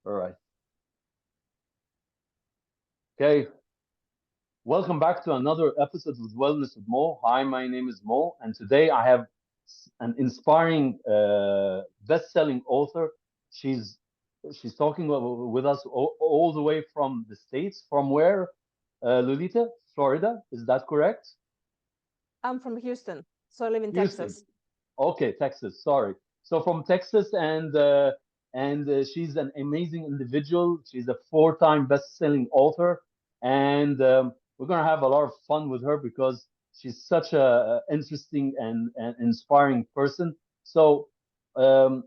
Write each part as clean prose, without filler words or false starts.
All right. Okay. Welcome back to another episode with Wellness with Mo. Hi, my name is Mo, and today I have an inspiring, best-selling author. She's she's talking with us all the way from the States. From where? Lolita, Florida. Is that correct? I'm from Houston, so I live in Houston. Texas. Okay, Texas. Sorry. So from Texas, and she's an amazing individual. She's a four-time best-selling author, and we're gonna have a lot of fun with her because she's such a interesting and inspiring person. So um,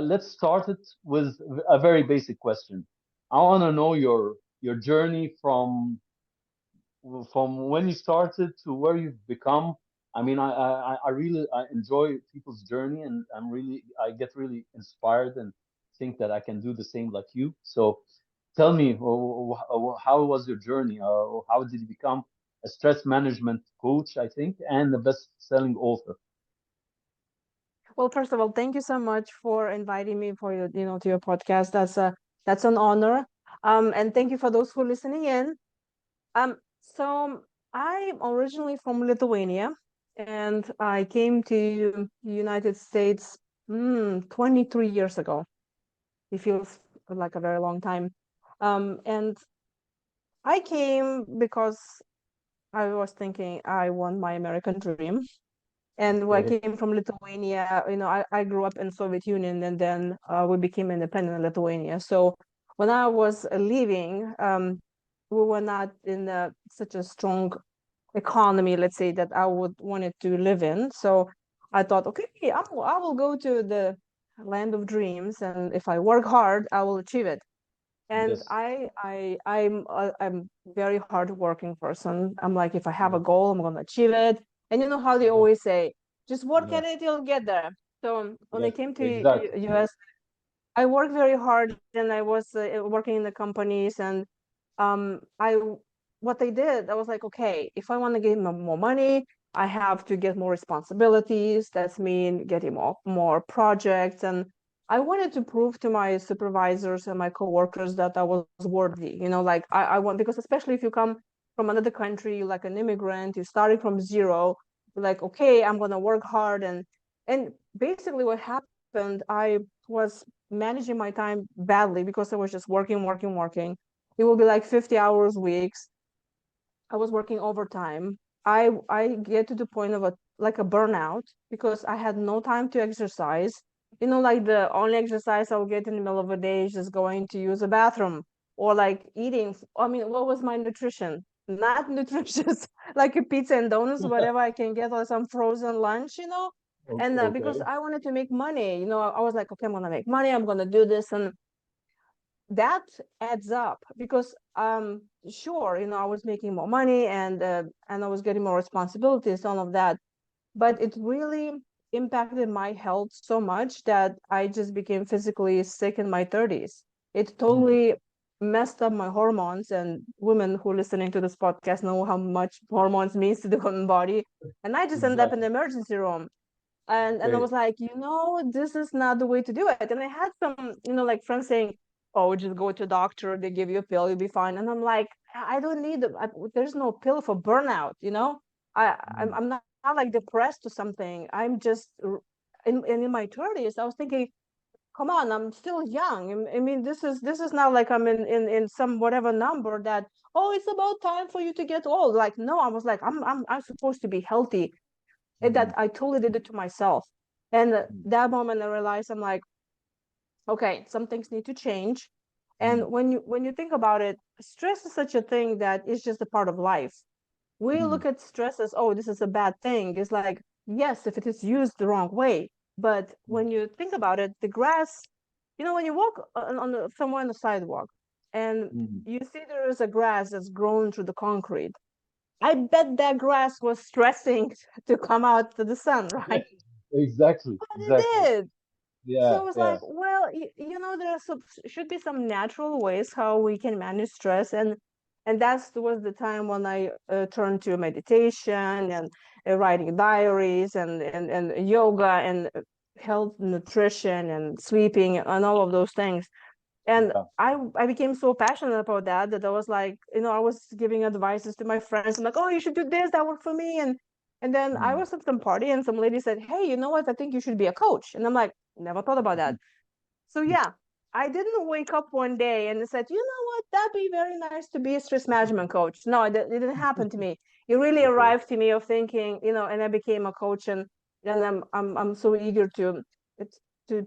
let's start it with a very basic question. I want to know your journey from when you started to where you've become. I mean, I really I enjoy people's journey, and I get really inspired and think that I can do the same like you. So tell me, how was your journey? How did you become a stress management coach, I think, and a best-selling author? Well, first of all, thank you so much for inviting me for to your podcast. That's an honor. And thank you for those who are listening in. So I'm originally from Lithuania, and I came to the United States 23 years ago. It feels like a very long time. And I came because I was thinking I want my American dream. And when I Okay. came from Lithuania, I grew up in Soviet Union, and then we became independent in Lithuania. So when I was leaving, we were not in such a strong economy, let's say, that I would wanted to live in. So I thought, okay, I will go to the land of dreams, and if I work hard, I will achieve it. And Yes. I'm very hardworking person. I'm like, if I have a Yes. goal, I'm gonna achieve it. And you know how they Yes. always say, just work at Yes. it, you'll get there. So when I Yes. came to Exactly. US, I worked very hard, and I was working in the companies, and I what I did, I was like, okay, if I want to get more money, I have to get more responsibilities. That's mean getting more projects, and I wanted to prove to my supervisors and my coworkers that I was worthy. Like I want, because especially if you come from another country, like an immigrant, you're starting from zero. Like, okay, I'm gonna work hard, and basically what happened, I was managing my time badly because I was just working, working, working. It will be like 50 hours weeks. I was working overtime. I get to the point of a burnout because I had no time to exercise. Like the only exercise I'll get in the middle of the day is just going to use a bathroom or like eating. I mean, what was my nutrition? Not nutritious, like a pizza and donuts, whatever I can get, or some frozen lunch. And because Okay. I wanted to make money, I was like, okay, I'm gonna make money. I'm gonna do this, and that adds up because sure, I was making more money, and I was getting more responsibilities, all of that, but it really impacted my health so much that I just became physically sick in my 30s. It Mm. totally messed up my hormones, and women who listening to this podcast know how much hormones means to the human body. And I just ended up in the Exactly. emergency room, and I Okay. was like, this is not the way to do it. And I had some, like friends saying, "Oh, just go to a doctor. They give you a pill, you'll be fine." And I'm like, I don't need it. There's no pill for burnout. Mm. I'm not like depressed or something. I'm just in my 30s. I was thinking, come on, I'm still young. I mean, this is not like I'm in some whatever number that, oh, it's about time for you to get old. Like, no, I was like, I'm supposed to be healthy, and that Mm. I totally did it to myself. And Mm. that moment I realized, I'm like, okay, some things need to change. Mm. And when you think about it, stress is such a thing that is just a part of life. We Mm. look at stress as, oh, this is a bad thing. It's like, yes, if it is used the wrong way. But Mm. when you think about it, the grass, when you walk somewhere on the sidewalk, and Mm. you see there is a grass that's grown through the concrete, I bet that grass was stressing to come out to the sun, right? Exactly. But it Exactly. did. So Yeah. I was Yeah. like, well, there should be some natural ways how we can manage stress, and that was the time when I turned to meditation and writing diaries and yoga and health, nutrition and sleeping and all of those things. And Yeah. I became so passionate about that I was like, I was giving advices to my friends. I'm like, oh, you should do this, that worked for me. And then I Mm. was at some party and some lady said, hey, you know what, I think you should be a coach. And I'm like, never thought about that. So yeah, I didn't wake up one day and said, you know what, that'd be very nice to be a stress management coach. No, it didn't happen to me. It really Okay. arrived to me of thinking, and I became a coach, and I'm so eager to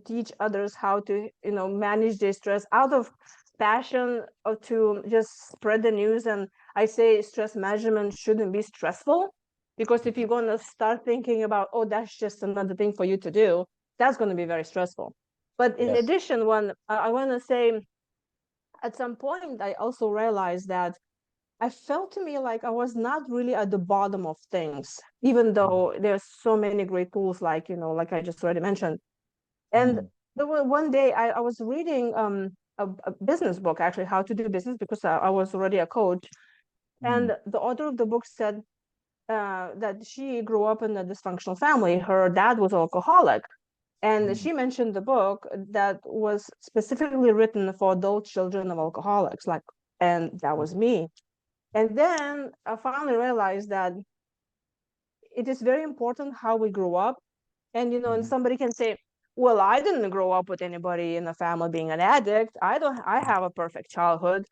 teach others how to, manage their stress out of passion, or to just spread the news. And I say stress management shouldn't be stressful, because if you're going to start thinking about, oh, that's just another thing for you to do, that's going to be very stressful. But in Yes. addition, I want to say, at some point, I also realized that I felt to me like I was not really at the bottom of things, even Mm. though there's so many great tools, like, like I just already mentioned. And Mm. there was one day I was reading a business book, actually, how to do business, because I was already a coach. Mm. And the author of the book said that she grew up in a dysfunctional family. Her dad was an alcoholic, and Mm. she mentioned the book that was specifically written for adult children of alcoholics, like, and that was me. And then I finally realized that it is very important how we grow up. And and Mm. somebody can say, well, I didn't grow up with anybody in the family being an addict. I have a perfect childhood.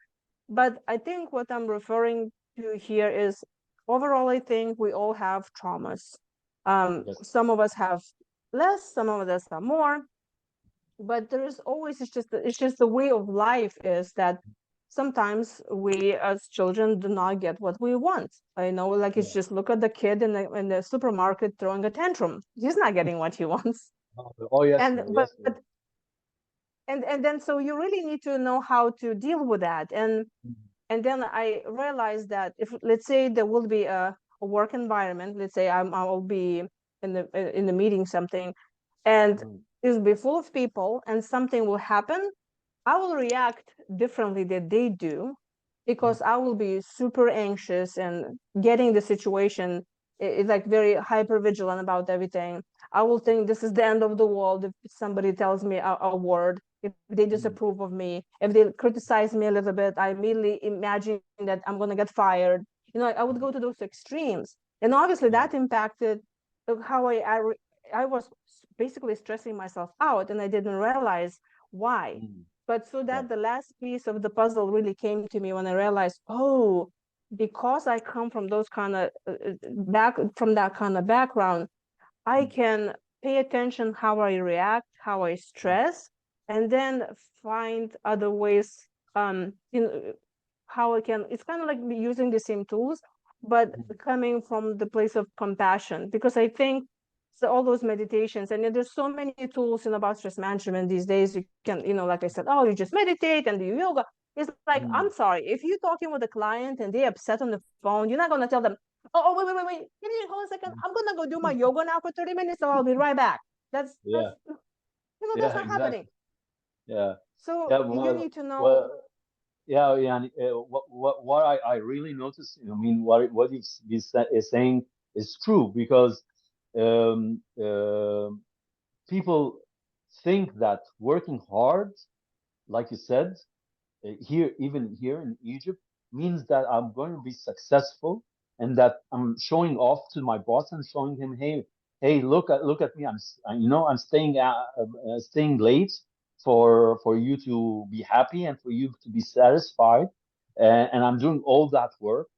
But I think what I'm referring to here is, overall, I think we all have traumas. Yes. Some of us have less, some of us have more, but there is always, it's just the way of life is that sometimes we as children do not get what we want. I know, like, it's Yeah. just look at the kid in the supermarket throwing a tantrum. He's not getting what he wants. Oh, yes. And but Yes. but and then, so you really need to know how to deal with that. And then I realized that, if, let's say, there will be a work environment, let's say I'll be in the meeting, something, and Mm. it'll be full of people and something will happen, I will react differently than they do, Mm. because I will be super anxious and getting the situation, it's like very hyper vigilant about everything. I will think this is the end of the world if somebody tells me a word, if they Mm. disapprove of me, if they criticize me a little bit, I immediately imagine that I'm going to get fired. I would go to those extremes. And obviously Yeah. that impacted how I was basically stressing myself out, and I didn't realize why. Mm. But so Yeah. that the last piece of the puzzle really came to me when I realized, oh, because I come from those kind of back from that kind of background, I Mm. can pay attention how I react, how I Mm. stress, and then find other ways. How I can. It's kind of like me using the same tools, but Mm. coming from the place of compassion. Because I think, so all those meditations, and there's so many tools in about stress management these days. You can, like I said, oh, you just meditate and do yoga. It's like, I'm Mm. sorry, if you're talking with a client and they're upset on the phone, you're not gonna tell them, oh, wait, can you hold a second? I'm gonna go do my yoga now for 30 minutes, so I'll be right back. That's Yeah. that's Yeah. not happening. Exactly. Yeah. So Yeah. you Well. need to know. Well. Yeah. Yeah. And, what I really notice, I mean, what you've been is saying is true, because um, people think that working hard, like you said, here, even here in Egypt, means that I'm going to be successful, and that I'm showing off to my boss and showing him, hey, hey, look at me. I'm staying staying late for you to be happy and for you to be satisfied, and I'm doing all that work.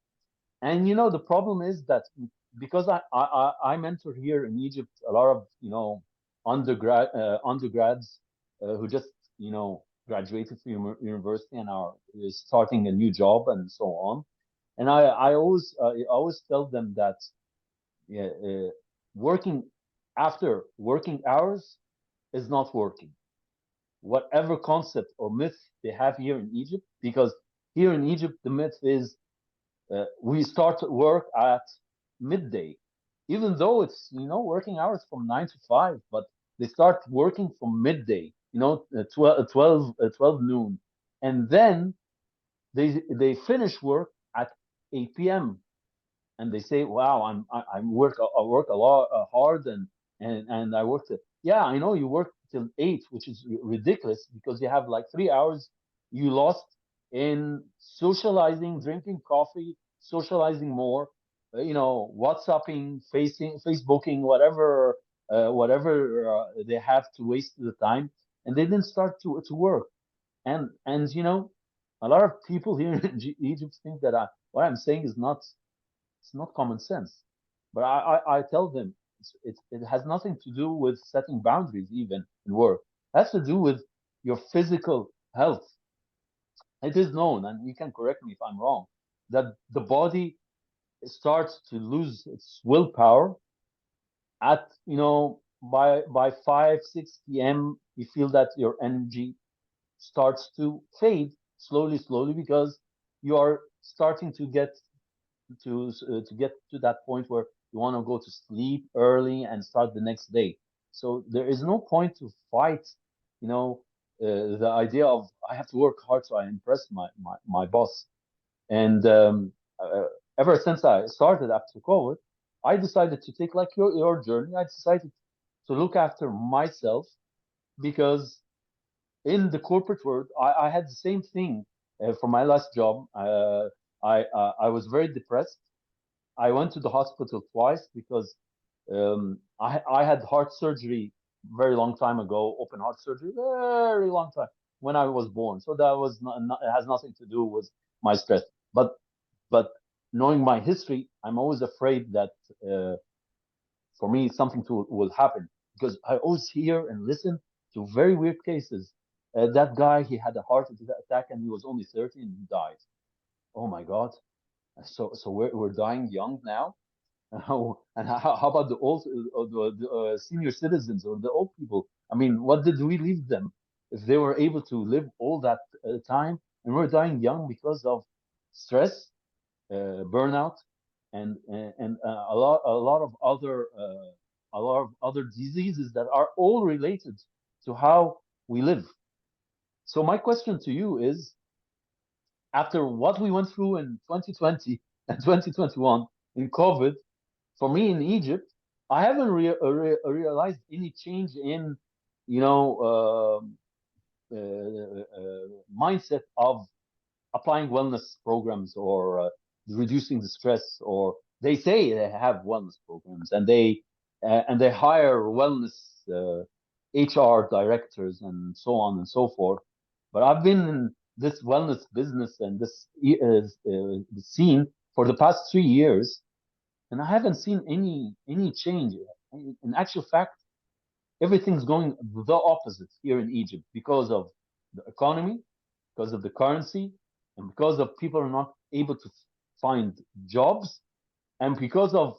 And the problem is that, because I mentor here in Egypt a lot of undergrads who just graduated from university and are starting a new job and so on. And I always tell them that, yeah, working after working hours is not working. Whatever concept or myth they have here in Egypt, because here in Egypt the myth is, we start work at midday, even though it's working hours from 9 to 5, but they start working from midday, 12 noon, and then they finish work at 8 p.m. and they say, "Wow, I work a lot hard, and I worked." Yeah, I know you work till 8, which is ridiculous because you have like 3 hours you lost in socializing, drinking coffee, socializing more, WhatsApping, Facebooking, whatever they have to waste the time, and they didn't start to work. And a lot of people here in Egypt think that what I'm saying is not it's not common sense. But I tell them it has nothing to do with setting boundaries, even in work. It has to do with your physical health. It is known, and you can correct me if I'm wrong, that the body starts to lose its willpower at, by 5, 6 p.m. You feel that your energy starts to fade slowly, slowly, because you are starting to get to that point where you want to go to sleep early and start the next day. So there is no point to fight, the idea of I have to work hard so I impress my boss. And ever since I started after COVID, I decided to take like your journey. I decided to look after myself because in the corporate world, I had the same thing for my last job. I was very depressed. I went to the hospital twice because I had heart surgery very long time ago, open heart surgery, very long time when I was born. So that was it has nothing to do with my stress. But knowing my history, I'm always afraid that uh, for me something will happen because I always hear and listen to very weird cases. That guy, he had a heart attack and he was only 30 and he died. Oh my God. So we're dying young now. And how about the old, the senior citizens or the old people? I mean, what did we leave them if they were able to live all that time, and we're dying young because of stress, burnout, and a lot of other diseases that are all related to how we live. So my question to you is, after what we went through in 2020 and 2021 in COVID, for me in Egypt, I haven't realized any change in, you know, mindset of applying wellness programs or reducing the stress. Or they say they have wellness programs and they hire wellness HR directors and so on and so forth. But I've been in this wellness business and this scene for the past 3 years, and I haven't seen any change. In actual fact, everything's going the opposite here in Egypt because of the economy, because of the currency, and because of people are not able to find jobs, and because of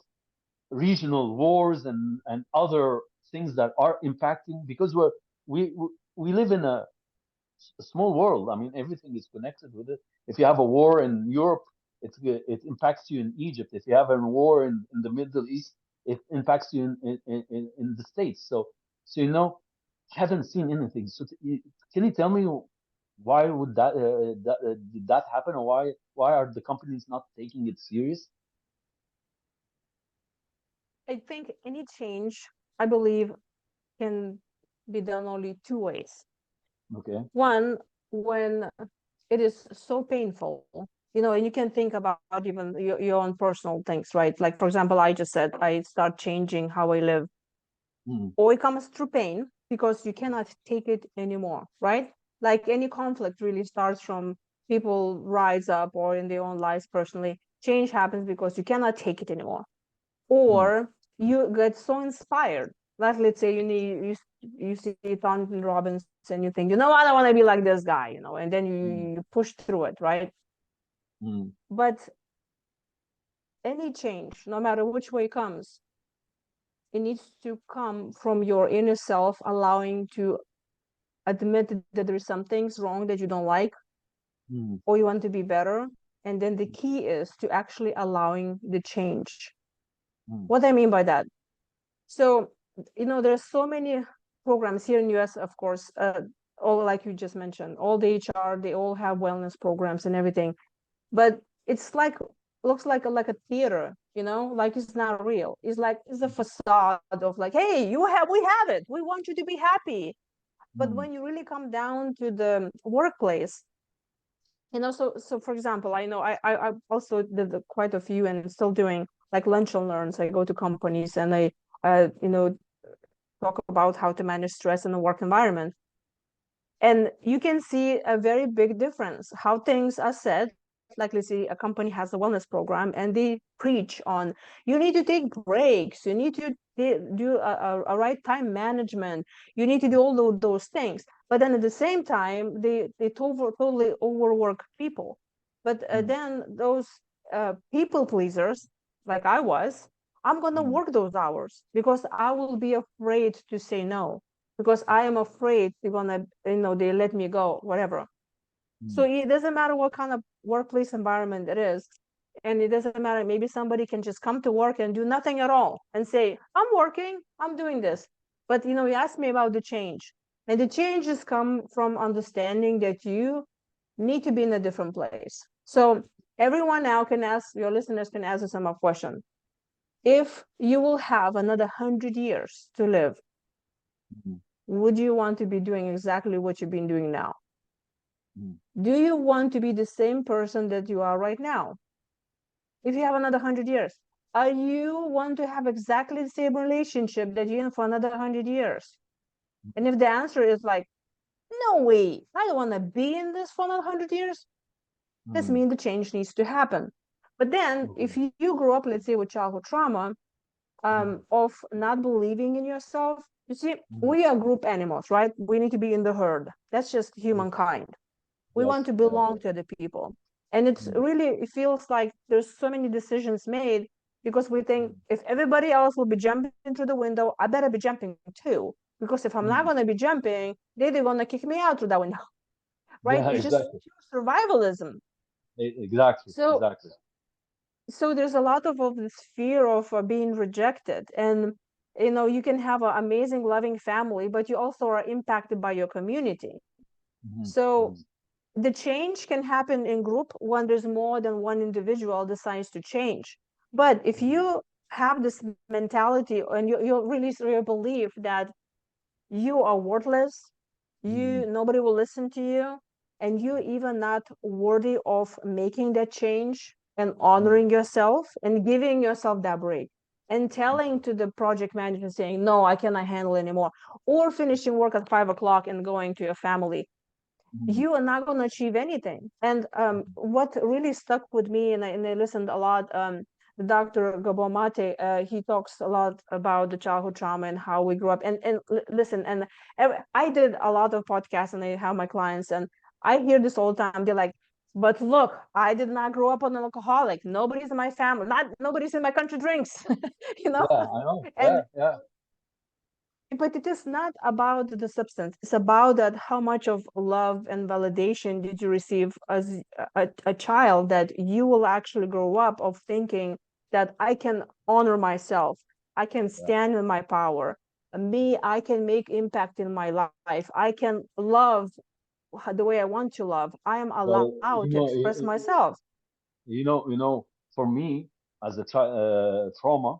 regional wars and other things that are impacting. Because we live in a small world. I mean, everything is connected with it. If you have a war in Europe, it impacts you in Egypt. If you have a war in the Middle East, it impacts you in the States. So I haven't seen anything. So can you tell me why would did that happen, or why are the companies not taking it serious? I think any change, I believe, can be done only two ways. Okay. One, when it is so painful, and you can think about even your own personal things, right? Like, for example, I just said I start changing how I live, Mm, or it comes through pain because you cannot take it anymore, right? Like any conflict really starts from people rise up or in their own lives personally. Change happens because you cannot take it anymore, mm, or you get so inspired. Like, let's say you see Thornton Robbins and you think, what, I want to be like this guy, and then mm, you push through it, right? mm, But any change, no matter which way it comes, it needs to come from your inner self, allowing to admit that there's some things wrong that you don't like, mm, or you want to be better. And then the key is to actually allowing the change. mm, What I mean by that, so there's so many programs here in US, of course, all like you just mentioned, all the HR, they all have wellness programs and everything, but it's like looks like a theater, like it's not real. It's like it's a facade of like, hey, we have it, we want you to be happy. But mm, when you really come down to the workplace, so for example, I know I also did quite a few and still doing like lunch and learns. I go to companies and I talk about how to manage stress in the work environment. And you can see a very big difference how things are said. Like, let's say a company has a wellness program and they preach on you need to take breaks, you need to do a right time management, you need to do all of those things. But then at the same time, they totally overwork people. But mm, then those people pleasers, like I was, I'm gonna mm, work those hours because I will be afraid to say no, because I am afraid they're gonna, they let me go, whatever. So mm, it doesn't matter what kind of workplace environment it is. And it doesn't matter, maybe somebody can just come to work and do nothing at all and say, I'm working, I'm doing this. But you asked me about the change. And the changes come from understanding that you need to be in a different place. So everyone now can ask, your listeners can ask some question. If you will have another 100 years to live, mm, would you want to be doing exactly what you've been doing now? mm, Do you want to be the same person that you are right now? If you have another 100 years, are you want to have exactly the same relationship that you're in for another 100 years? And if the answer is like, no way, I don't want to be in this for another 100 years, this mm, means the change needs to happen. But then if mhm, you grow up, let's say, with childhood trauma, mm, of not believing in yourself, you see, mm. we are group animals, right? We need to be in the herd. That's just Yes, humankind. We want yes, to yeah. belong to other people. And it's Mm, really, it feels like there's so many decisions made because we think mm, if everybody else will be jumping through the window, I better be jumping too. Because if I'm not mm. going to be jumping, they're going to kick me out through that window, right? Yeah, It's just exactly. pure survivalism. Exactly, So, exactly. so there's a lot of this fear of being rejected. And, you can have an amazing, loving family, but you also are impacted by your community. Mhm, So mhm, the change can happen in group when there's more than one individual decides to change. But if mhm, you have this mentality and you really believe that you are worthless, mhm, nobody will listen to you, and you even not worthy of making that change and mhm, honoring yourself and giving yourself that break and telling to the project manager saying, no, I cannot handle anymore, or finishing work at 5 o'clock and going to your family, mhm, you are not going to achieve anything. And what really stuck with me, and I listened a lot, the Dr. Gabor Mate, he talks a lot about the childhood trauma and how we grew up. And listen, and I did a lot of podcasts and I have my clients, and I hear this all the time. They're like, but look, I did not grow up on an alcoholic. Nobody's in my family. Not nobody's in my country drinks, you know? yeah, I know. And Yeah, yeah. but it is not about the substance. It's about that how much of love and validation did you receive as a child, that you will actually grow up of thinking that I can honor myself, I can Yeah. stand in my power, me, I can make impact in my life, I can love the way I want to love, I am Well, allowed to express myself. for me as a trauma,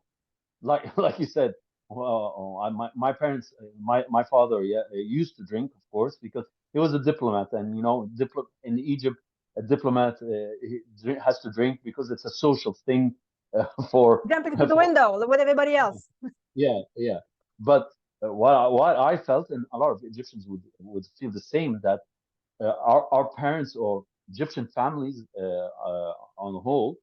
like you said, well, my parents, my father, yeah, used to drink, of course, because he was a diplomat, and in Egypt, a diplomat has to drink because it's a social thing for Jumping through the for window with everybody else. yeah, yeah. But what I felt, and a lot of Egyptians would feel the same, that our parents or Egyptian families on the whole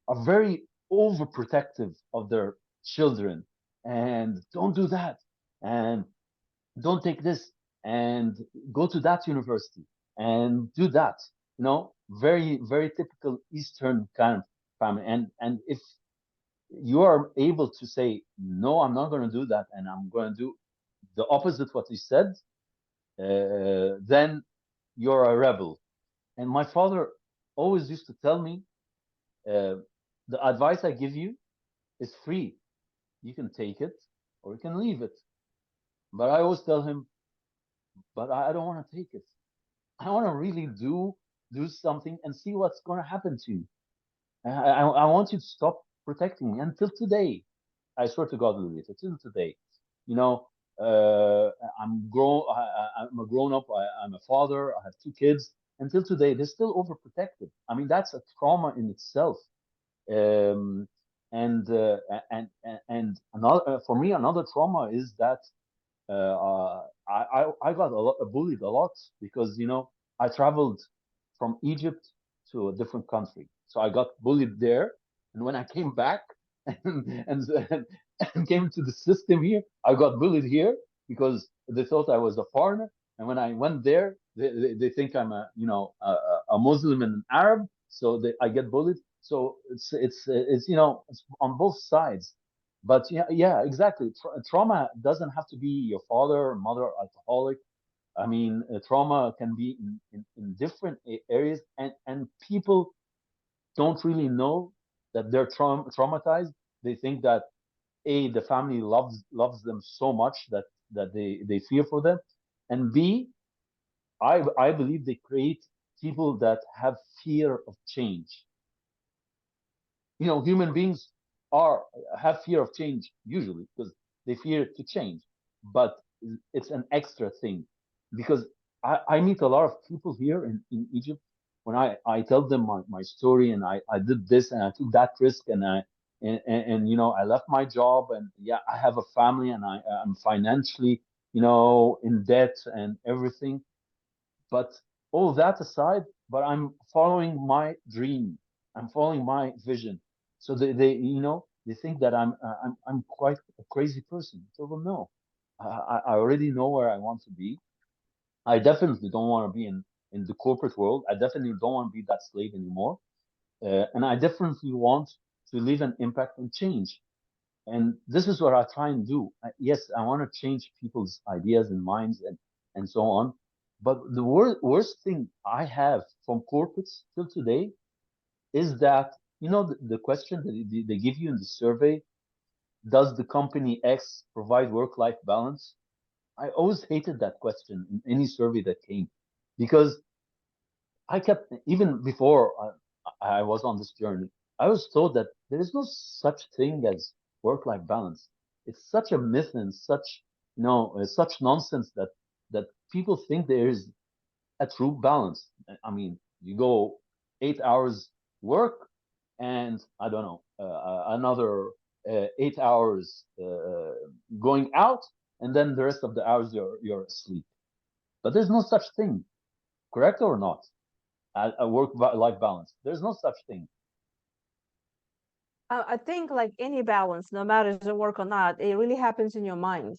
are very overprotective of their children, and don't do that, and don't take this, and go to that university and do that. Very, very typical Eastern kind of family. And if you are able to say, no, I'm not going to do that, and I'm going to do the opposite what he said, then you're a rebel. And my father always used to tell me, uh, the advice I give you is free. You can take it or you can leave it. But I always tell him, but I don't want to take it. I want to really do something and see what's going to happen to you. I want you to stop protecting me. Until today, I swear to God, Lolita, till today, you know. uh, I'm a grown up. I'm a father. I have two kids. Until today, they're still overprotected. I mean, that's a trauma in itself. Um, and another for me, another trauma is that I got bullied a lot because I traveled from Egypt to a different country, so I got bullied there. And when I came back and, and came to the system here, I got bullied here because they thought I was a foreigner. And when I went there, they think I'm a Muslim and an Arab, so I get bullied. So it's on both sides. But yeah, exactly. Trauma doesn't have to be your father or mother alcoholic. I mean, trauma can be in different areas, and people don't really know that they're traumatized. They think that the family loves them so much that they fear for them, and B, I believe they create people that have fear of change. Human beings are have fear of change usually because they fear to change, but it's an extra thing because I meet a lot of people here in Egypt. When I tell them my story, and I did this and I took that risk, and I left my job, and yeah, I have a family, and I'm financially in debt and everything, but all that aside, but I'm following my dream. I'm following my vision. So they think that I'm quite a crazy person. So well, no, I already know where I want to be. I definitely don't want to be in the corporate world. I definitely don't want to be that slave anymore. And I definitely want to leave an impact and change. And this is what I try and do. Yes, I want to change people's ideas and minds and so on. But the worst thing I have from corporates till today is that, the question that they give you in the survey, does the company X provide work-life balance? I always hated that question in any survey that came because I kept, even before I was on this journey, I was told that there is no such thing as work-life balance. It's such a myth and such nonsense that people think there is a true balance. I mean, you go 8 hours work, and I don't know, another 8 hours going out, and then the rest of the hours you're asleep. But there's no such thing, correct or not? A work-life balance. There's no such thing. I think like any balance, no matter if it work or not, it really happens in your mind.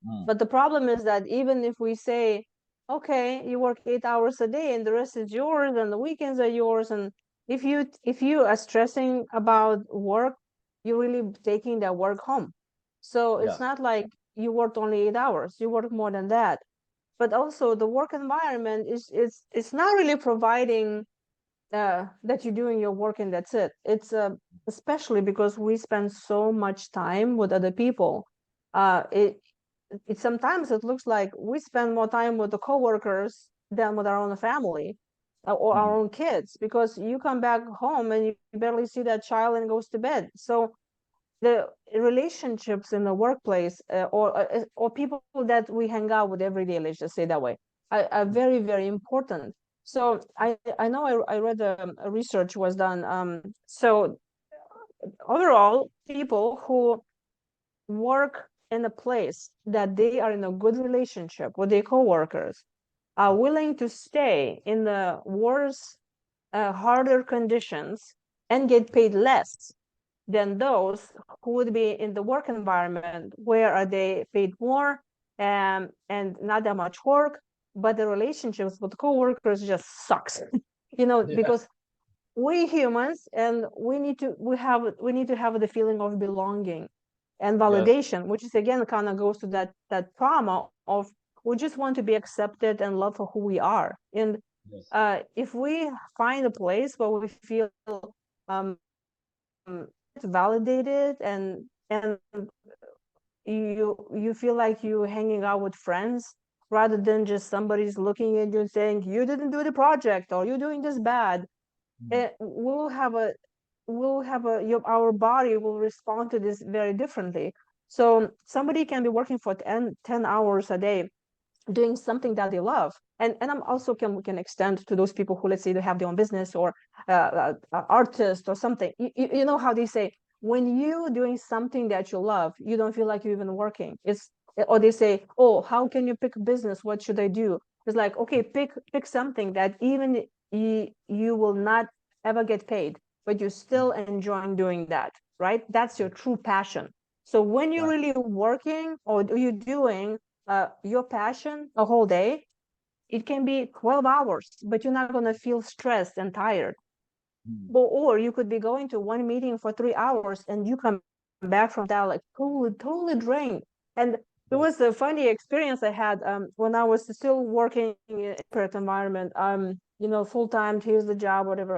Mm, But the problem is that even if we say, okay, you work 8 hours a day and the rest is yours and the weekends are yours, and if you are stressing about work, you're really taking that work home. So yeah. it's not like you worked only 8 hours, you work more than that. But also the work environment is it's not really providing that you're doing your work and that's it. It's especially because we spend so much time with other people. It sometimes it looks like we spend more time with the coworkers than with our own family or our Mm, own kids, because you come back home and you barely see that child and goes to bed. So the relationships in the workplace, or people that we hang out with every day, let's just say that way, are very very important. So I know I read a research was done. So overall, people who work in a place that they are in a good relationship with their coworkers are willing to stay in the worse, harder conditions and get paid less than those who would be in the work environment where are they paid more, and not that much work, but the relationships with coworkers just sucks. yeah. Because we humans, and we need to have the feeling of belonging and Yes. validation, which is again kind of goes to that trauma of we just want to be accepted and loved for who we are. And Yes. if we find a place where we feel validated, and you feel like you hanging out with friends rather than just somebody's looking at you and saying you didn't do the project or you're doing this bad, Mm, we'll have a our body will respond to this very differently. So somebody can be working for 10 hours a day doing something that they love. And I'm also can extend to those people who, let's say, they have their own business, or artist or something. You know how they say, when you doing something that you love, you don't feel like you're even working. It's, or they say, oh, how can you pick a business? What should I do? It's like, okay, pick something that even you will not ever get paid, but you're still enjoying doing that, right? That's your true passion. So when you're Right. really working or you're doing your passion a whole day, it can be 12 hours, but you're not going to feel stressed and tired. Mm. Or you could be going to one meeting for 3 hours and you come back from that like totally drained. And it was Yes. a funny experience I had when I was still working in a corporate environment. Full time, here's the job, whatever.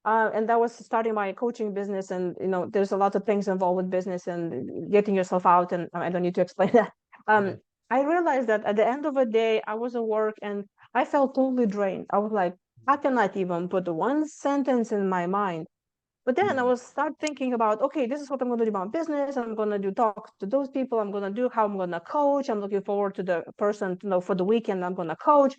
And that was starting my coaching business, and there's a lot of things involved with business and getting yourself out, and I don't need to explain that. Um, I realized that at the end of the day, I was at work and I felt totally drained. I was like, I cannot even put one sentence in my mind. But then I Mm. was start thinking about, okay, this is what I'm going to do about business. I'm going to do talk to those people. I'm going to do how I'm going to coach. I'm looking forward to the person, for the weekend I'm going to coach.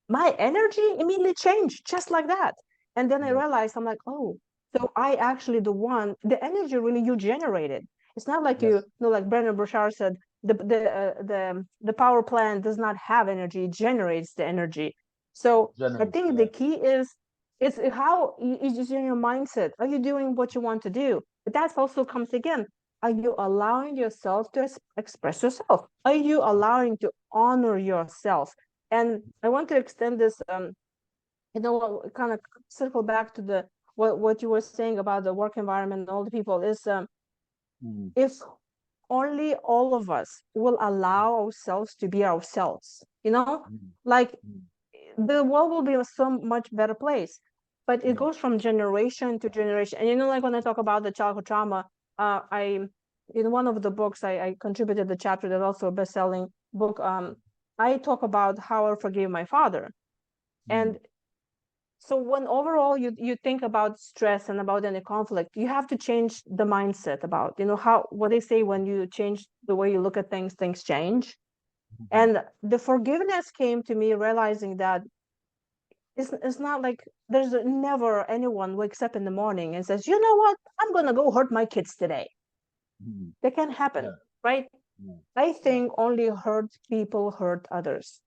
My energy immediately changed just like that. And then I Yes. realized, I'm like, oh, so I actually the energy really you generated. It's not like Yes. like Brendan Burchard said, the power plant does not have energy, it generates the energy. So I Generous. think the Yeah. key is it's how it's just in your mindset. Are you doing what you want to do? But that also comes again. Are you allowing yourself to express yourself? Are you allowing to honor yourself? And I want to extend this, kind of circle back to the what you were saying about the work environment and all the people is, Mm. if only all of us will allow ourselves to be ourselves, Mm. like Mm. the world will be a so much better place. But it Yeah. goes from generation to generation. And like when I talk about the childhood trauma, I in one of the books I contributed the chapter that's also a best-selling book. I talk about how I forgave my father. Mm. And so when overall you think about stress and about any conflict, you have to change the mindset about, how what they say, when you change the way you look at things, things change. Mhm. And the forgiveness came to me realizing that it's not like there's never anyone wakes up in the morning and says, you know what, I'm gonna go hurt my kids today. Mhm. That can happen, Yeah. right? Yeah. I Yeah. think only hurt people hurt others.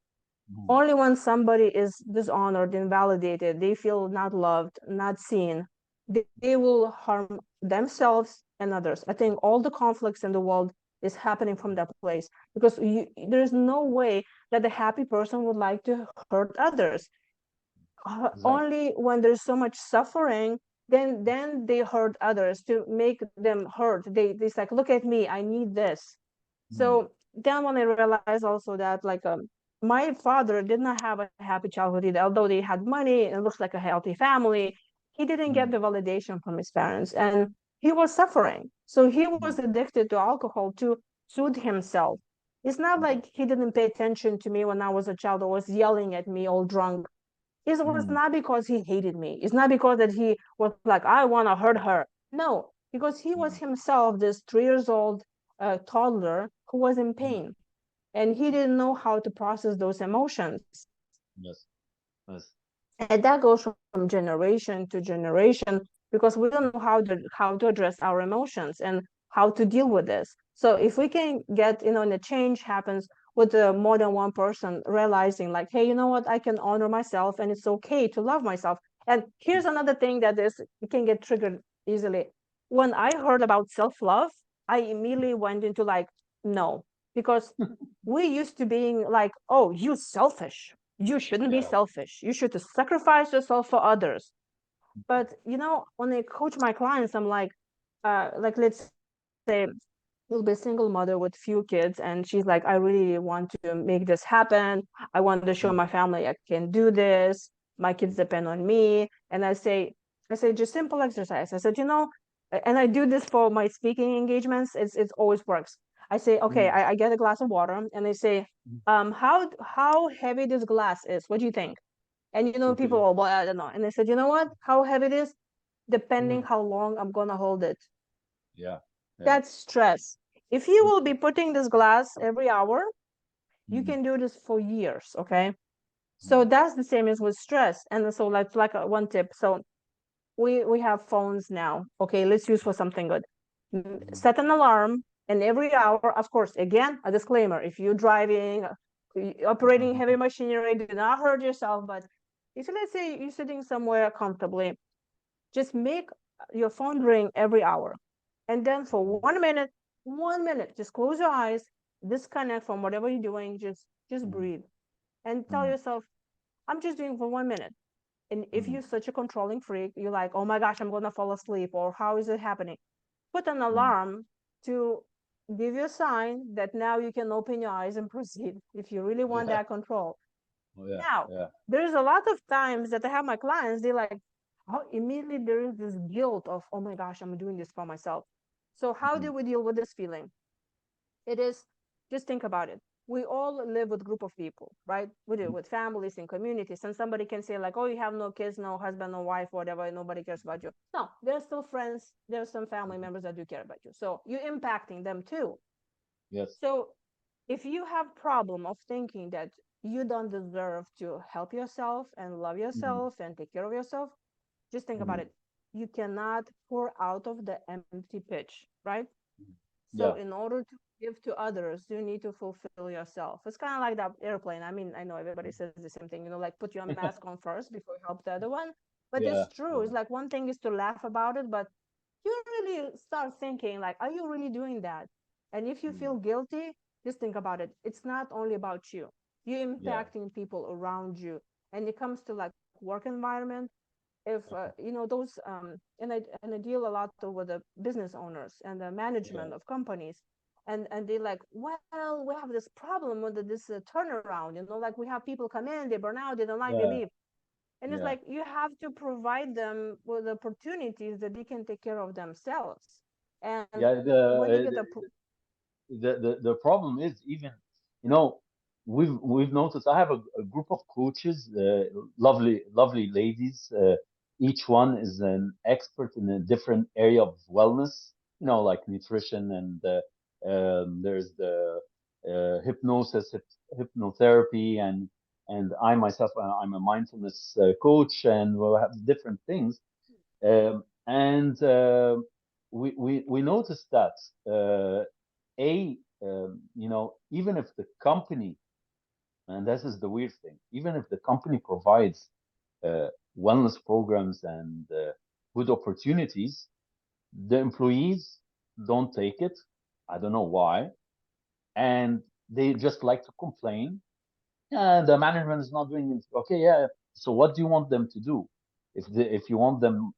Mhm. Only when somebody is dishonored, invalidated, they feel not loved, not seen, they will harm themselves and others. I think all the conflicts in the world is happening from that place, because there's no way that a happy person would like to hurt others. Exactly. Only when there's so much suffering, then they hurt others to make them hurt. They like, look at me, I need this. Mm. So then when I realized also that, like, my father did not have a happy childhood either. Although they had money and it looks like a healthy family, he didn't get Mm. the validation from his parents, and he was suffering. So he was Mm. addicted to alcohol to soothe himself. It's not Mm. like he didn't pay attention to me when I was a child or was yelling at me all drunk. It was Mm. not because he hated me. It's not because that he was like, I want to hurt her. No, because he was Mm. himself this 3 years old toddler who was in Mm. pain, and he didn't know how to process those emotions. Yes. Yes. And that goes from generation to generation, because we don't know how to address our emotions and how to deal with this. So if we can get, and a change happens with more than one person realizing, like, hey, you know what, I can honor myself and it's okay to love myself. And here's another thing that is, it can get triggered easily. When I heard about self-love, I immediately went into like, no, because we used to being like, oh, you selfish, you shouldn't be Yeah. selfish, you should sacrifice yourself for others. But when I coach my clients, I'm like, let's say you'll be a single mother with few kids, and she's like, I really want to make this happen. I want to show my Mm. family I can do this. My kids depend on me. And I say just simple exercise. I said, and I do this for my speaking engagements. It always works. I say, okay, Mm. I get a glass of water, and they say, Mm. how heavy this glass is. What do you think? And people, Okay. oh, well, I don't know. And I said, you know what? How heavy it is, depending Mm. how long I'm gonna hold it. Yeah. Yeah. That's stress. If you will be Okay. putting this glass every hour, you Mm, can do this for years, okay? So mm, that's the same as with stress. And so like one tip. So we have phones now. Okay, let's use for something good. mm, Set an alarm, and every hour, of course, again, a disclaimer: if you're driving, operating heavy machinery, do not hurt yourself. But if let's say you're sitting somewhere comfortably, just make your phone ring every hour, and then for 1 minute, 1 minute, just close your eyes, disconnect from whatever you're doing, just mm, breathe, and tell mm, yourself, I'm just doing for 1 minute. And if mm, you're such a controlling freak, you're like, oh my gosh, I'm gonna fall asleep, or how is it happening? Put an mm. alarm to give you a sign that now you can open your eyes and proceed if you really want Yeah. that control. Oh, yeah. Now, Yeah. there's a lot of times that I have my clients, they like, oh, immediately there is this guilt of, oh my gosh, I'm doing this for myself. So how Mm, do we deal with this feeling? It is, just think about it. We all live with group of people, right? We do mm, with families and communities. And somebody can say like, oh, you have no kids, no husband, no wife, whatever, nobody cares about you. No, there are still friends, there are some family mm. members that do care about you, so you're impacting them too. Yes. So if you have problem of thinking that you don't deserve to help yourself and love Mm, yourself and take care of yourself, just think about mm, it. You cannot pour out of the empty pitch, right? mm. So Yeah. in order to give to others, you need to fulfill yourself. It's kind of like that airplane. I mean, I know everybody says the same thing, like put your mask on first before you help the other one. But it's Yeah. true. It's Yeah. like one thing is to laugh about it, but you really start thinking like, are you really doing that? And if you Mm, feel guilty, just think about it. It's not only about you. You're yeah. impacting people around you. And it comes to like work environment, if those and I deal a lot with the business owners and the Yeah. management of companies, and they like, well, we have this problem with this turnaround, like we have people come in, they burn out, they don't like, they Yeah. leave. And it's Yeah. like you have to provide them with opportunities that they can take care of themselves. And Yeah. when you get a The problem is even, you know, we've noticed. I have a group of coaches, lovely ladies. Each one is an expert in a different area of wellness. Like nutrition, and there's the hypnosis, hypnotherapy, and I myself, I'm a mindfulness coach, and we'll have different things. And we noticed that a even if the company, and this is the weird thing, even if the company provides uh, wellness programs and good opportunities, the employees don't take it. I don't know why, and they just like to complain. Yeah, the management is not doing it. Okay, yeah. So what do you want them to do? If you want them,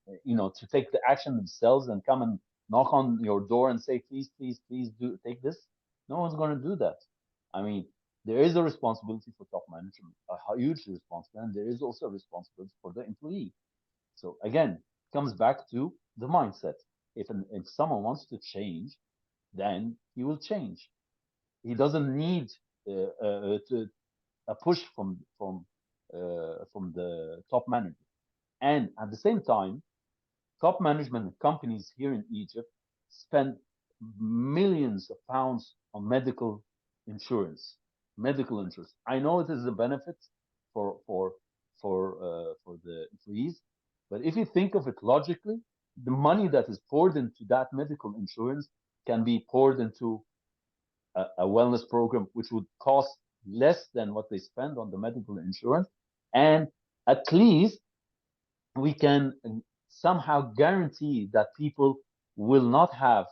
to take the action themselves and come and knock on your door and say, please, please, please do take this, no one's going to do that. I mean, there is a responsibility for top management, a huge responsibility, and there is also a responsibility for the employee. So again, it comes back to the mindset. If someone wants to change, then he will change. He doesn't need to a push from the top management. And at the same time, top management companies here in Egypt spend millions of pounds on insurance. Medical insurance. I know it is a benefit for for for the employees, but if you think of it logically, the money that is poured into that medical insurance can be poured into a wellness program, which would cost less than what they spend on the medical insurance. And at least we can somehow guarantee that people will not have,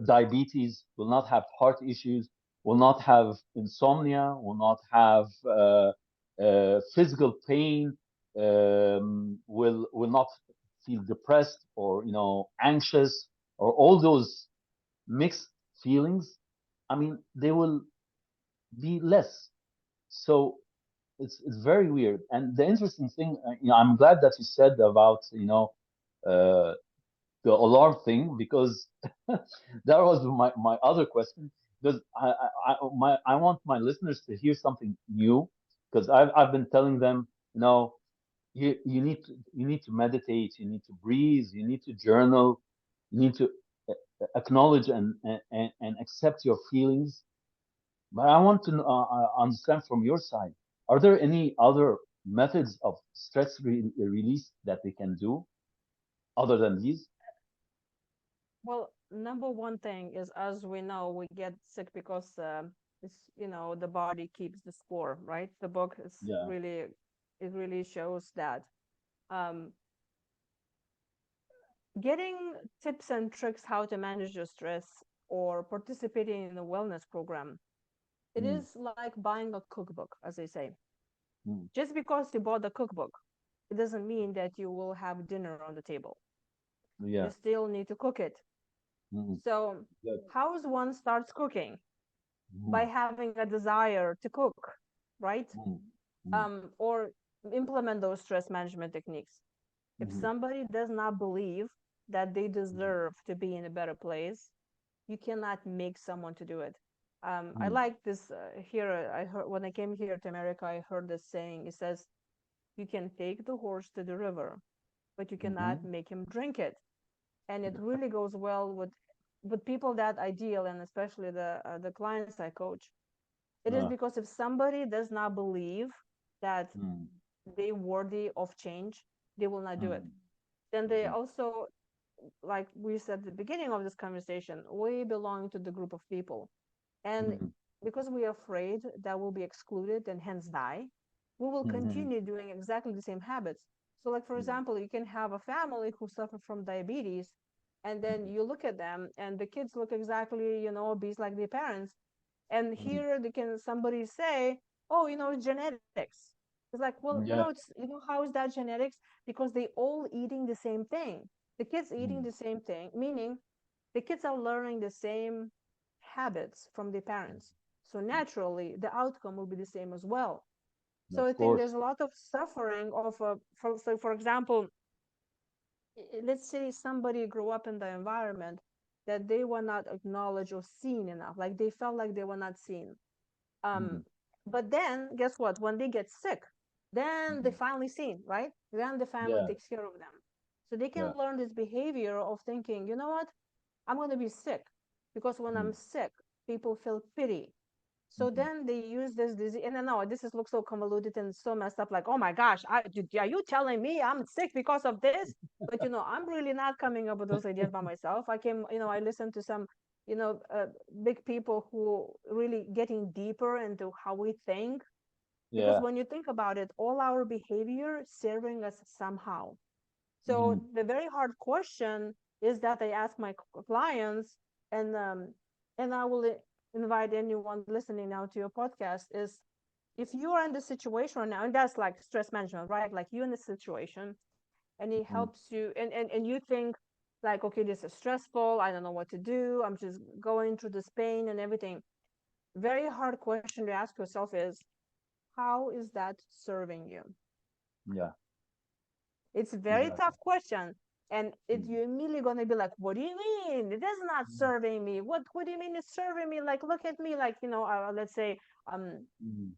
diabetes, will not have heart issues, will not have insomnia, will not have physical pain, will not feel depressed or anxious, or all those mixed feelings. I mean, they will be less. So it's very weird. And the interesting thing, I'm glad that you said about uh, the alarm thing, because that was my other question. Because I want my listeners to hear something new, because I've been telling them, you need to meditate, you need to breathe, you need to journal, you need to acknowledge and accept your feelings. But I want to understand from your side, are there any other methods of stress release that they can do other than these? Well, number one thing is, as we know, we get sick because the body keeps the score, right? The book is Yeah. really, it really shows that. Um, Getting tips and tricks how to manage your stress or participating in a wellness program, it Mm, is like buying a cookbook, as they say. mm, Just because you bought the cookbook, it doesn't mean that you will have dinner on the table. You yeah. still need to cook it. Mm, So, good. how is one starts cooking? By Mm, having a desire to cook, right? mm, mm, Or implement those stress management techniques. If mm, somebody does not believe that they mm, deserve to be in a better place, you cannot make someone to do it. I mm, like this here. I heard when I came here to America, I heard this saying. It says, "You can take the horse to the river, but you cannot mhm. make him drink it." And it really goes well with people that I deal, and especially the clients I coach. It is Ah, because if somebody does not believe that mm, they worthy of change, they will not do it. mm, Then they mhm, also, like we said at the beginning of this conversation, we belong to the group of people. And mhm, because we are afraid that we'll be excluded and hence die, we will mhm, continue doing exactly the same habits. So, like for mhm, example, you can have a family who suffer from diabetes, and then mhm, you look at them, and the kids look exactly, obese like their parents. And mhm. here they can somebody say, oh, genetics. It's like, well, no, Yeah. how is that genetics? Because they all eating the same thing. The kids eating Mm, the same thing, meaning the kids are learning the same habits from their parents. So naturally, the outcome will be the same as well. So I of think course. there's a lot of suffering of, so for example, let's say somebody grew up in the environment that they were not acknowledged or seen enough, like they felt like they were not seen. Mm, Um, but then guess what? When they get sick, then they mhm. finally seen, right? Then the family Yeah. takes care of them. So they Yeah. can learn this behavior of thinking, you know what? I'm going to be sick because when I'm Mm, sick, people feel pity. So mhm. then they use this disease, and I know this is looks so convoluted and so messed up. Like, oh my gosh, are you telling me I'm sick because of this? But I'm really not coming up with those ideas by myself. I listened to some, big people who really getting deeper into how we think. Because Yeah. when you think about it, all our behavior serving us somehow. So Mhm, the very hard question is that I ask my clients, and I will invite anyone listening now to your podcast is, if you are in the situation right now, and that's like stress management, right? Like you in the situation, and it mhm. helps you, and you think like, okay, this is stressful. I don't know what to do. I'm just going through this pain and everything. Very hard question to ask yourself is, how is that serving you? Yeah. It's a very Exactly. tough question. And Mm, you're immediately gonna be like, what do you mean? It is not mm, serving me. What do you mean it's serving me? Like, look at me. Like, let's say, um, mhm,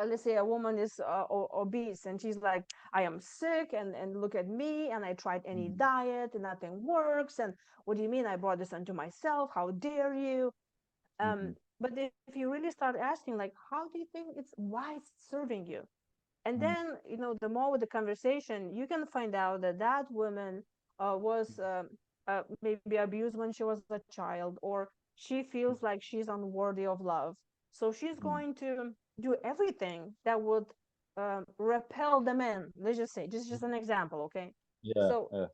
let's say a woman is obese and she's like, I am sick, and look at me, and I tried any mhm, diet and nothing works. And what do you mean I brought this onto myself? How dare you? mhm, But if you really start asking, like, how do you think why it's serving you? And mhm, then the more with the conversation, you can find out that that woman was maybe abused when she was a child, or she feels like she's unworthy of love, so she's mhm. going to do everything that would repel the men. Let's just say, just an example, okay? Yeah. So Yeah.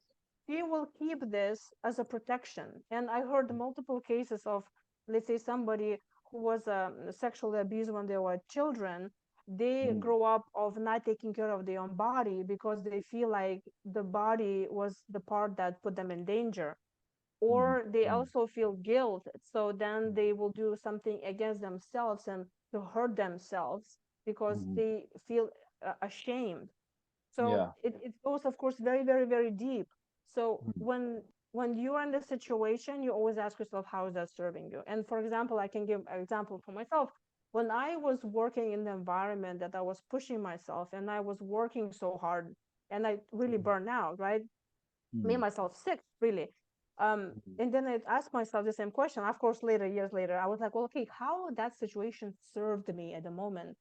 he will keep this as a protection. And I heard multiple cases of, let's say, somebody who was sexually abused when they were children. They Mhm, grow up of not taking care of their own body because they feel like the body was the part that put them in danger. mhm, Or they mhm, also feel guilt. So then they will do something against themselves and to hurt themselves because mhm. they feel ashamed. So Yeah. it goes, of course, very, very, very deep. So Mhm, when you're in this situation, you always ask yourself, how is that serving you? And for example, I can give an example for myself. When I was working in the environment that I was pushing myself and I was working so hard and I really mhm, burned out, right? Made mhm, myself sick, really. And then I asked myself the same question. Of course, later, years later, I was like, well, okay, how that situation served me at the moment?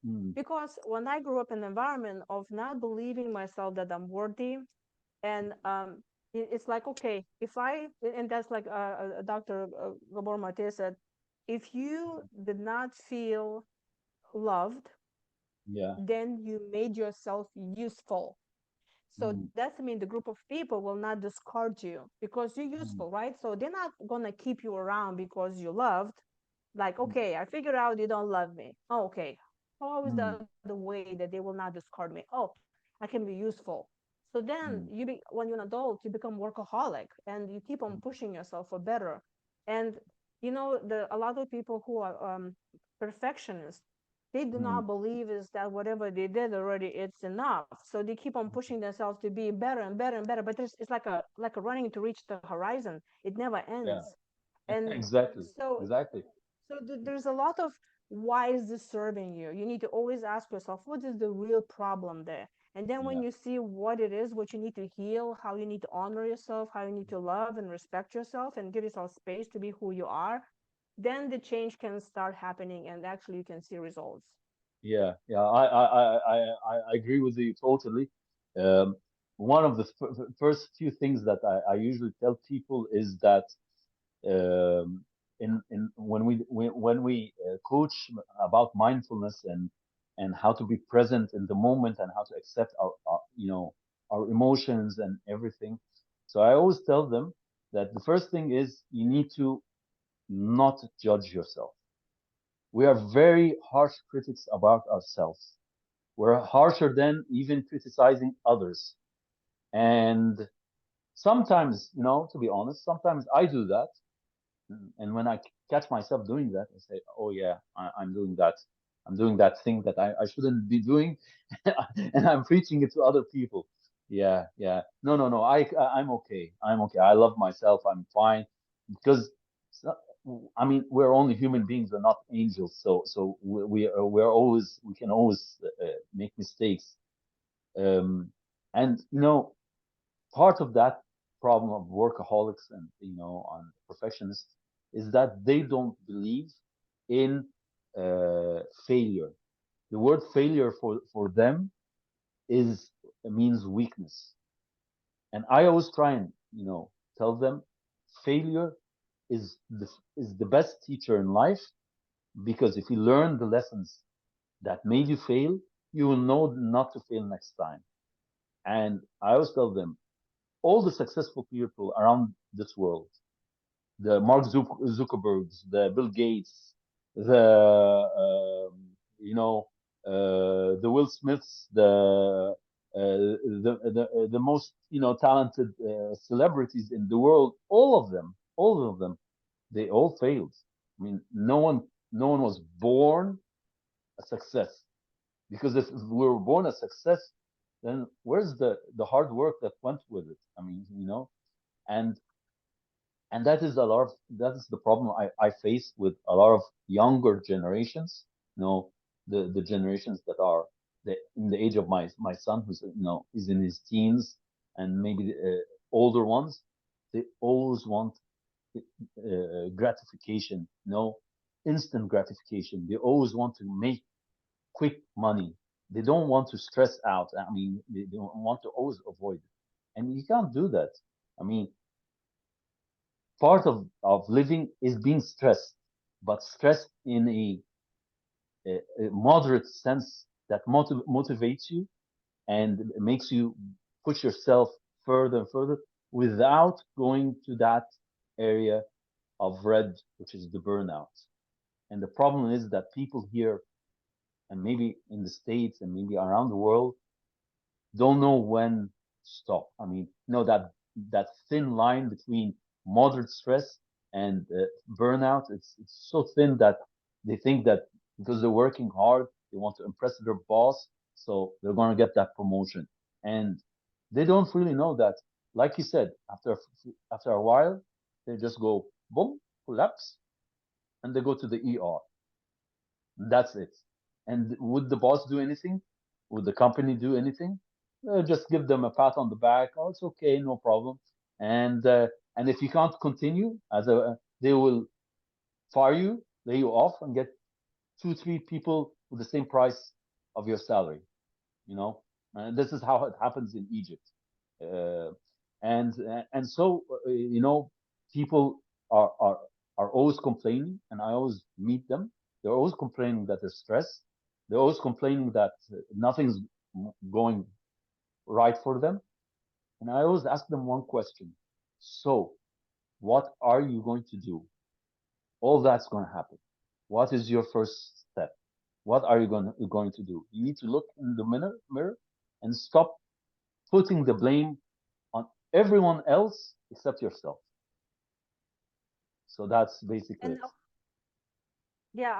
mm, Because when I grew up in the environment of not believing myself that I'm worthy, and it's like, okay, if I, and that's like Dr. Gabor Mate said, if you did not feel loved, yeah, then you made yourself useful. So mm, that's mean the group of people will not discard you because you're mm, useful, right? So they're not gonna keep you around because you loved. Like, mm, okay, I figured out you don't love me. Oh, okay. How is the mm, other way that they will not discard me? Oh, I can be useful. So then mm, when you're an adult, you become workaholic and you keep on pushing yourself for better. And the a lot of people who are perfectionists, they do mm, not believe is that whatever they did already it's enough. So they keep on pushing themselves to be better and better and better. But it's like a running to reach the horizon. It never yeah, ends. And exactly, so exactly. there's a lot of why is this serving you? You need to always ask yourself, what is the real problem there? And then when Yeah, you see what it is, what you need to heal, how you need to honor yourself, how you need to love and respect yourself and give yourself space to be who you are, then the change can start happening and actually you can see results. yeah, yeah. I agree with you totally. Um, one of the first few things that I usually tell people is that in when we coach about mindfulness and how to be present in the moment and how to accept our our emotions and everything. So I always tell them that the first thing is you need to not judge yourself. We are very harsh critics about ourselves. We're harsher than even criticizing others. And sometimes, to be honest, sometimes I do that. And when I catch myself doing that, I say, "Oh yeah, I'm doing that. I'm doing that thing that I shouldn't be doing, and I'm preaching it to other people." Yeah, yeah. No, no, no. I'm okay. I'm okay. I love myself. I'm fine because, I mean, we're only human beings. We're not angels. So we're always we can always make mistakes. Um, and part of that problem of workaholics and on perfectionists is that they don't believe in failure. The word failure for them is means weakness, and I always try and tell them failure is the best teacher in life, because if you learn the lessons that made you fail, you will know not to fail next time. And I always tell them all the successful people around this world, the Mark Zuckerbergs, the Bill Gates, the the Will Smiths, the most talented celebrities in the world, all of them, they all failed. I mean, no one was born a success, because if we were born a success, then where's the hard work that went with it? I mean, and that is that is the problem I face with a lot of younger generations. The generations that are in the age of my son, who's is in his teens, and maybe the older ones. They always want gratification, instant gratification. They always want to make quick money. They don't want to stress out. I mean, they don't want to always avoid it, and you can't do that. I mean, part of living is being stressed, but stressed in a moderate sense that motivates you and makes you push yourself further and further without going to that area of red, which is the burnout. And the problem is that people here, and maybe in the States and maybe around the world, don't know when to stop. I mean, that thin line between moderate stress and burnout. It's so thin that they think that because they're working hard, they want to impress their boss, so they're going to get that promotion, and they don't really know that. Like you said, after a while, they just go boom, collapse, and they go to the ER. That's it. And would the boss do anything? Would the company do anything? Just give them a pat on the back. Oh, it's okay, no problem. And And if you can't continue as a, they will fire you, lay you off, and get two, three people with the same price of your salary. You know, and this is how it happens in Egypt. Uh, and so people are are are always complaining, and I always meet them. They're always complaining that they're stressed. They're always complaining that nothing's going right for them. And I always ask them one question. So, what are you going to do? All that's going to happen. What is your first step? What are you going to do? You need to look in the mirror and stop putting the blame on everyone else except yourself. So that's basically And it. yeah,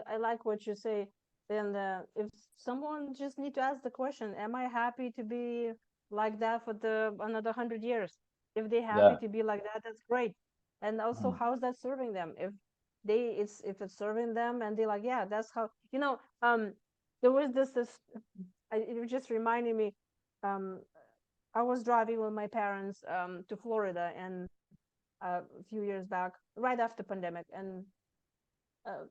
I like what you say. And if someone just need to ask the question, am I happy to be like that for the another 100 years? If they happy Yeah. to be like that, that's great. And also, Mm, how's that serving them? If it's serving them, and they're like, yeah, that's how, there was it just reminded me, um, I was driving with my parents to Florida and a few years back, right after pandemic, and uh,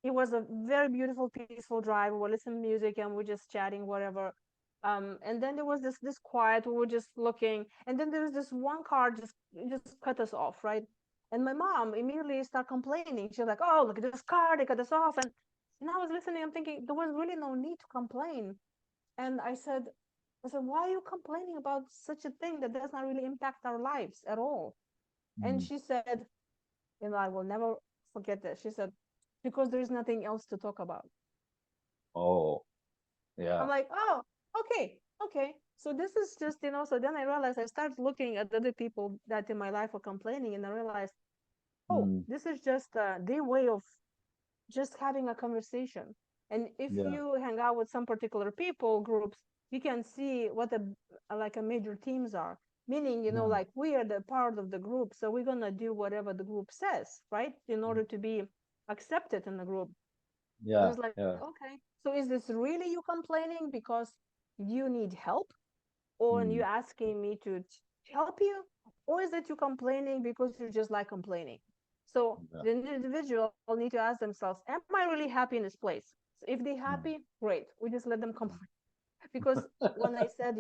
it was a very beautiful, peaceful drive. We were listening to music and we're just chatting, whatever. And then there was this quiet. We were just looking, and then there was this one car just cut us off, right? And my mom immediately started complaining. She's like, "Oh, look at this car! They cut us off!" And I was listening. I'm thinking there was really no need to complain. And I said, "Why are you complaining about such a thing that does not really impact our lives at all?" And mm. she said, I will never forget this. She said, "Because there's nothing else to talk about." Oh, I'm yeah. like, "Oh, okay, okay." So this is just, so then I realized I started looking at other people that in my life were complaining, and I realized, oh, Mm, this is just their way of just having a conversation. And if yeah. you hang out with some particular people groups, you can see what like a major teams are. Meaning, Yeah. like we are the part of the group, so we're gonna do whatever the group says, right? In order to be accepted in the group. And Yeah. it's like, Yeah. okay, so is this really you complaining because you need help, or you Mm, asking me to help you, or is it you complaining because you just like complaining? So yeah. the individual need to ask themselves, am I really happy in this place? So if they're happy, Mm, great, we just let them complain. mm. Because when I said,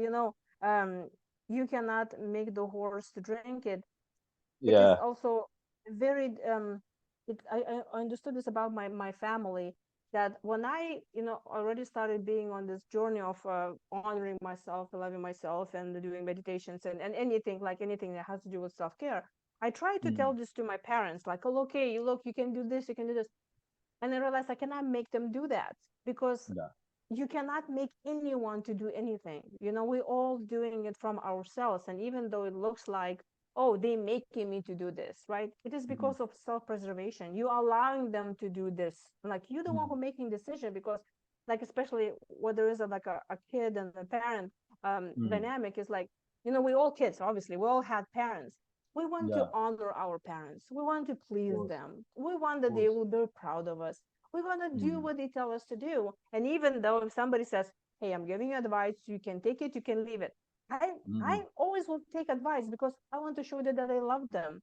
um, you cannot make the horse to drink it, it is Yeah. also very I understood this about my family, that when I already started being on this journey of honoring myself, loving myself, and doing meditations, and anything, like anything that has to do with self-care, I try to Mm, tell this to my parents, like, oh, okay, look, you can do this, you can do this. And I realized I cannot make them do that, because yeah. you cannot make anyone to do anything. We're all doing it from ourselves. And even though it looks like, oh, they making me to do this, right? It is Mm, because of self-preservation. You allowing them to do this. Like, you're the one mm, who making decision, because, like, especially where there is like a kid and a parent mm. dynamic, is like, we all kids, obviously, we all had parents. We want to Yeah. honor our parents. We want to Of please course. them. We want Of that they course. will be proud of us. We want to do Mm, what they tell us to do. And even though if somebody says, hey, I'm giving you advice, you can take it, you can leave it. I mm. always will take advice, because I want to show that I love them.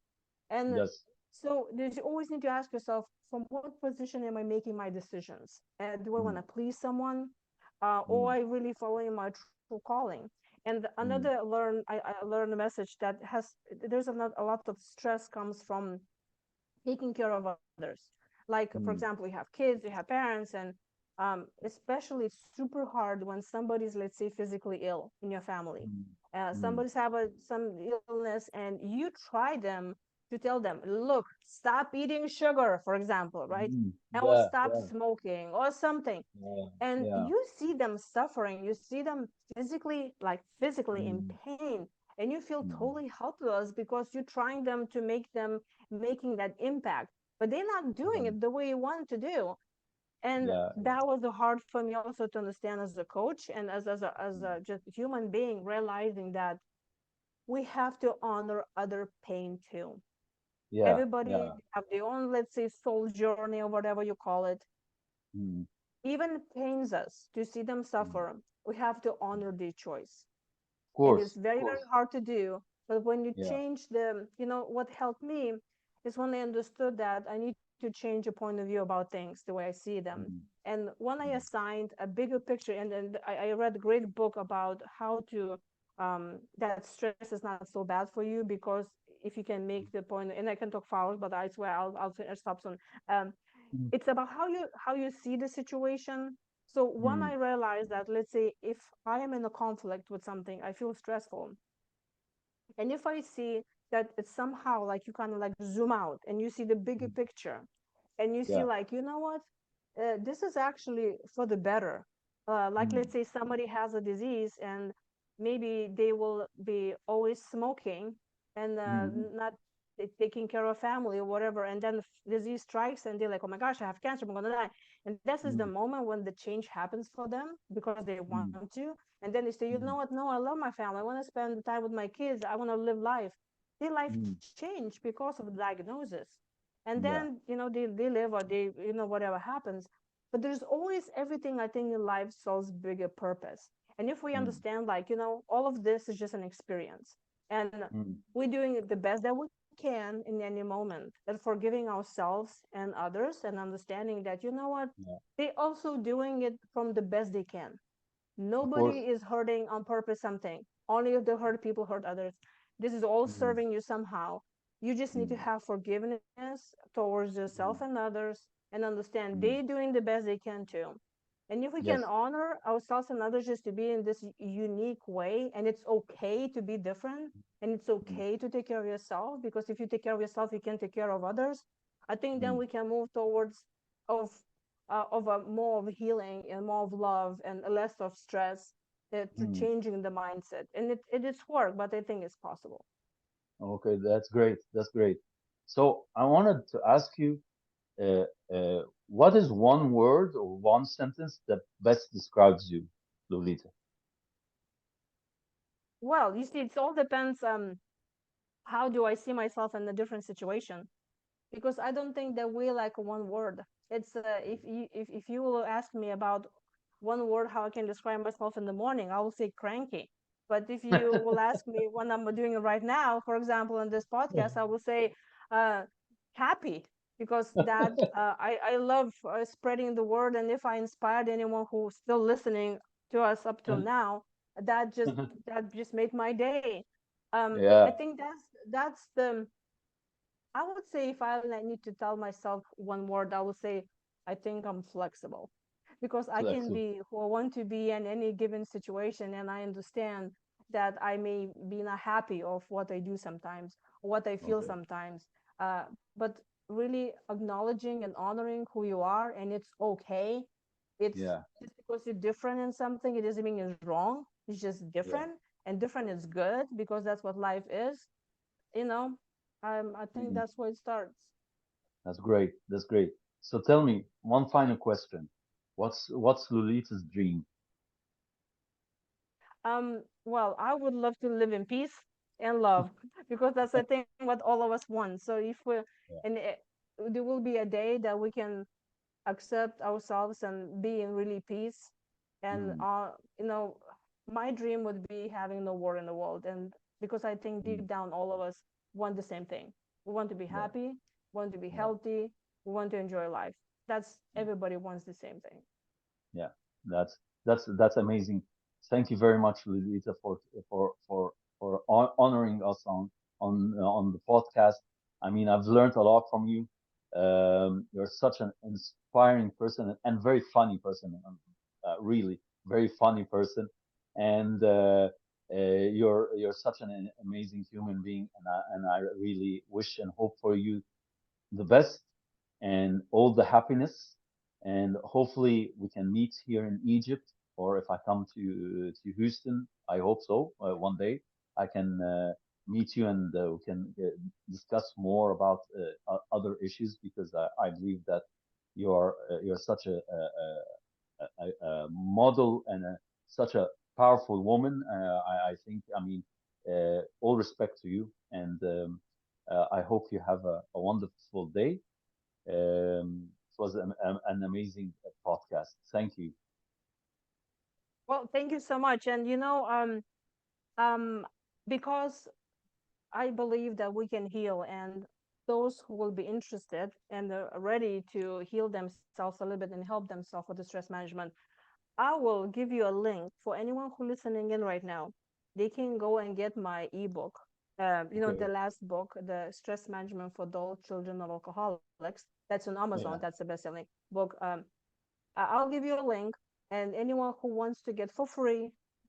And Yes. so there's always need to ask yourself, from what position am I making my decisions? Do I want Mm, to please someone? Or mm, I really following my true calling? And mm, I learned a message that there's a lot of stress comes from taking care of others. Like, for mm, example, you have kids, you have parents, and especially it's super hard when somebody's, let's say, physically ill in your family. mm, mm, Somebody's have some illness, and you try them to tell them, look, stop eating sugar, for example, right? mm. And will Yeah. stop Yeah. smoking or something. Yeah. And Yeah. you see them suffering, you see them physically in Mm, pain, and you feel mm. totally helpless, because you're trying them to make them making that impact, but they're not doing Yeah. it the way you want to do. And Yeah. Yeah. that was hard for me also to understand as a coach, and as Mm. a just human being, realizing that we have to honor other pain too. Yeah. Everybody Yeah. have their own, let's say, soul journey, or whatever you call it. Mm, Even pains us to see them mm. suffer. We have to honor their choice. Of And it's course. Of very, very course. hard to do. But when you Yeah. change what helped me is when I understood that I need to change a point of view about things, the way I see them. Mm, And when I mm, assigned a bigger picture, and I read a great book about how to that stress is not so bad for you, because if you can make the point, and I can talk for hours, but I swear I'll stop soon. um, mm, it's about how you see the situation. So when mm, I realized that, let's say if I am in a conflict with something, I feel stressful, and if I see that it's somehow like you kind of like zoom out and you see the bigger mm. picture, and you see Yeah. like, you know what, this is actually for the better. Like, Mm, let's say somebody has a disease, and maybe they will be always smoking and mm, not taking care of family or whatever, and then the disease strikes and they're like, oh my gosh, I have cancer, I'm gonna die. And this is the mm, moment when the change happens for them because they want mm, to. And then they say, you know mm, what, no, I love my family, I want to spend time with my kids, I want to live life. Their life mm. changed because of the diagnosis. And Yeah. then, they live, or they, whatever happens. But there's always everything, I think, in life serves bigger purpose. And if we Mm, understand, like, all of this is just an experience, and mm. we're doing the best that we can in any moment, and forgiving ourselves and others, and understanding that, you know what, Yeah. they also doing it from the best they can. Of Nobody course. is hurting on purpose something. Only if the hurt people hurt others. This is all Mm, serving you somehow. You just need to mm, have forgiveness towards yourself mm, and others, and understand they mm. doing the best they can too. And if we can Yes. honor ourselves and others just to be in this unique way, and it's okay to be different, and it's Mm, okay to take care of yourself, because if you take care of yourself, you can take care of others. I think then mm, we can move towards of a more of healing and more of love and less of stress, to mm. changing the mindset. And it is work, but I think it's possible. Okay, that's great. That's great. So I wanted to ask you, uh, what is one word or one sentence that best describes you, Lolita? Well, you see, it all depends. How do I see myself in a different situation? Because I don't think that we like one word. It's if you will ask me about one word how I can describe myself in the morning, I will say cranky. But if you will ask me what I'm doing right now, for example, in this podcast, I will say uh, happy, because that I love spreading the word, and if I inspired anyone who's still listening to us up till now, that just that just made my day. I Yeah, think that's the I would say, if I need to tell myself one word, I would say I think I'm flexible, because I can flexible. be who I want to be in any given situation, and I understand that I may be not happy of what I do sometimes, or what I feel Okay. sometimes. But really acknowledging and honoring who you are, and it's okay. It's Yeah, just because you're different in something, it doesn't mean it's wrong. It's just yeah. different, and different is good, because that's what life is. you know I think Mm, that's where it starts. that's great. That's great. So tell me one final question. What's Lolita's dream? Well, I would love to live in peace and love, because that's, I think, what all of us want. So if we Yeah. and there will be a day that we can accept ourselves and be in really peace. And Mm, my dream would be having no war in the world. And because I think deep mm, down all of us want the same thing. We want to be yeah, happy, want to be yeah, healthy, we want to enjoy life. That's mm, Everybody wants the same thing. yeah. That's that's amazing. Thank you very much, Lolita, for honoring us on the podcast. I mean, I've learned a lot from you. You're such an inspiring person and very funny person. Really, very funny person, and you're such an amazing human being, and I really wish and hope for you the best and all the happiness. And hopefully we can meet here in Egypt, or if I come to Houston, I hope so. One day I can meet you, and we can discuss more about other issues, because I believe that you're such a model and such a powerful woman. I think, I mean, all respect to you, and I hope you have a wonderful day. It was an amazing podcast. Thank you. Well, thank you so much. And um because I believe that we can heal, and those who will be interested and are ready to heal themselves a little bit and help themselves with the stress management, I will give you a link for anyone who listening in right now. They can go and get my ebook. The Okay. last book, the Stress Management for Adult Children of Alcoholics. That's on Amazon. That's Yeah. the best-selling book. I'll give you a link, and anyone who wants to get for free,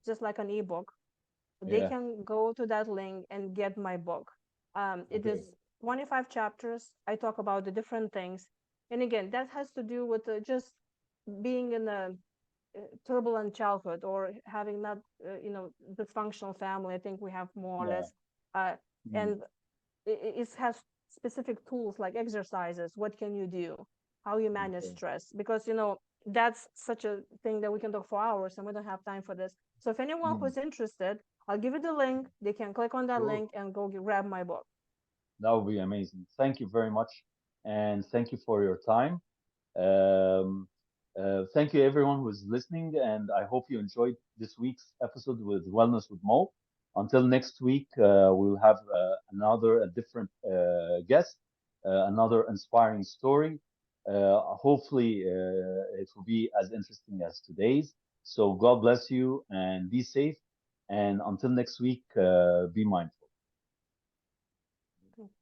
just like an ebook, they Yeah. can go to that link and get my book. It Okay. is 25 chapters. I talk about the different things. And again, that has to do with just being in a turbulent childhood or having not, dysfunctional family. I think we have more or Yeah. less. Uh, Mm. and it has specific tools like exercises. What can you do? How you manage Okay. stress? Because, that's such a thing that we can talk for hours and we don't have time for this. So if anyone Mm. who's interested, I'll give you the link. They can click on that Sure. link and go grab my book. That would be amazing. Thank you very much. And thank you for your time. Um, Thank you, everyone who's listening. And I hope you enjoyed this week's episode with Wellness with Mo. Until next week, we'll have a different guest, another inspiring story. Hopefully, it will be as interesting as today's. So, God bless you and be safe. And until next week, be mindful.